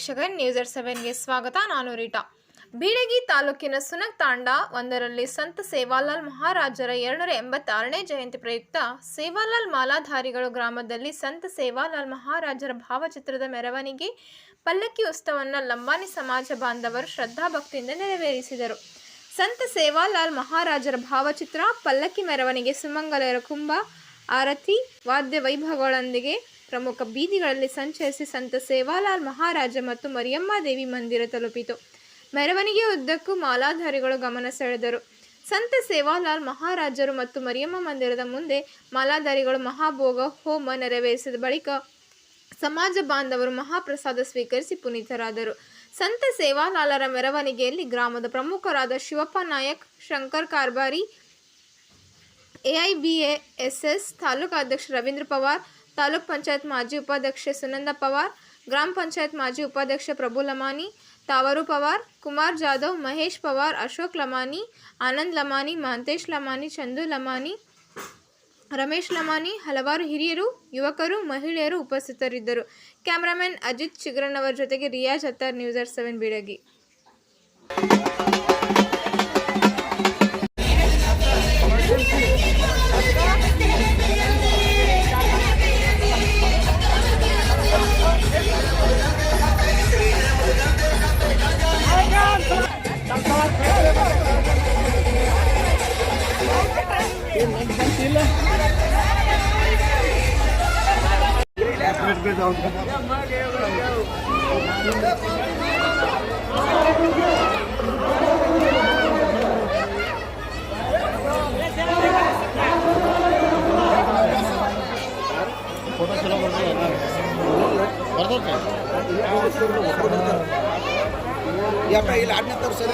ವೀಕ್ಷಕರೇ, ನ್ಯೂಸ್7ಗೆ ಸ್ವಾಗತ. ನಾನು ರೀಟಾ. ಬೀಳಗಿ ತಾಲೂಕಿನ ಸುನಕ್ ತಾಂಡ ಒಂದರಲ್ಲಿ ಸಂತ ಸೇವಾಲಾಲ್ ಮಹಾರಾಜರ 286ನೇ ಜಯಂತಿ ಪ್ರಯುಕ್ತ ಸೇವಾಲಾಲ್ ಮಾಲಾಧಾರಿಗಳು ಗ್ರಾಮದಲ್ಲಿ ಸಂತ ಸೇವಾಲಾಲ್ ಮಹಾರಾಜರ ಭಾವಚಿತ್ರದ ಮೆರವಣಿಗೆ ಪಲ್ಲಕ್ಕಿ ಉತ್ಸವವನ್ನು ಲಂಬಾಣಿ ಸಮಾಜ ಬಾಂಧವರು ಶ್ರದ್ಧಾಭಕ್ತಿಯಿಂದ ನೆರವೇರಿಸಿದರು. ಸಂತ ಸೇವಾಲಾಲ್ ಮಹಾರಾಜರ ಭಾವಚಿತ್ರ ಪಲ್ಲಕ್ಕಿ ಮೆರವಣಿಗೆ ಸುಮಂಗಲರ ಕುಂಭ ಆರತಿ ವಾದ್ಯ ವೈಭವಗಳೊಂದಿಗೆ ಪ್ರಮುಖ ಬೀದಿಗಳಲ್ಲಿ ಸಂಚರಿಸಿ ಸಂತ ಸೇವಾಲಾಲ್ ಮಹಾರಾಜ ಮತ್ತು ಮರಿಯಮ್ಮ ದೇವಿ ಮಂದಿರ ತಲುಪಿತು. ಮೆರವಣಿಗೆ ಉದ್ದಕ್ಕೂ ಮಾಲಾಧಾರಿಗಳು ಗಮನ ಸೆಳೆದರು. ಸಂತ ಸೇವಾಲಾಲ್ ಮಹಾರಾಜರು ಮತ್ತು ಮರಿಯಮ್ಮ ಮಂದಿರದ ಮುಂದೆ ಮಾಲಾಧಾರಿಗಳು ಮಹಾಭೋಗ ಹೋಮ ನೆರವೇರಿಸಿದ ಬಳಿಕ ಸಮಾಜ ಬಾಂಧವರು ಮಹಾಪ್ರಸಾದ ಸ್ವೀಕರಿಸಿ ಪುನೀತರಾದರು. ಸಂತ ಸೇವಾಲಾಲರ ಮೆರವಣಿಗೆಯಲ್ಲಿ ಗ್ರಾಮದ ಪ್ರಮುಖರಾದ ಶಿವಪ್ಪ ನಾಯಕ್, ಶಂಕರ್ ಕಾರ್ಬಾರಿ, AIBASS ತಾಲೂಕು ಅಧ್ಯಕ್ಷ ರವೀಂದ್ರ ಪವಾರ್, ತಾಲೂಕ್ ಪಂಚಾಯತ್ ಮಾಜಿ ಉಪಾಧ್ಯಕ್ಷೆ ಸುನಂದ ಪವಾರ್, ಗ್ರಾಮ ಪಂಚಾಯತ್ ಮಾಜಿ ಉಪಾಧ್ಯಕ್ಷ ಪ್ರಭು ಲಮಾನಿ, ತಾವರು ಪವಾರ್, ಕುಮಾರ್ ಜಾಧವ್, ಮಹೇಶ್ ಪವಾರ್, ಅಶೋಕ್ ಲಮಾನಿ, ಆನಂದ್ ಲಮಾನಿ, ಮಹಂತೇಶ್ ಲಮಾನಿ, ಚಂದು ಲಮಾನಿ, ರಮೇಶ್ ಲಮಾನಿ, ಹಲವಾರು ಹಿರಿಯರು, ಯುವಕರು, ಮಹಿಳೆಯರು ಉಪಸ್ಥಿತರಿದ್ದರು. ಕ್ಯಾಮರಾಮನ್ ಅಜಿತ್ ಚಿಗ್ರನ್ ಅವರ ಜೊತೆಗೆ ರಿಯಾಜ್ ಅತ್ತಾರ್, ನ್ಯೂಸ್7 ಬೀಳಗಿ. या पहिला आडने तर सर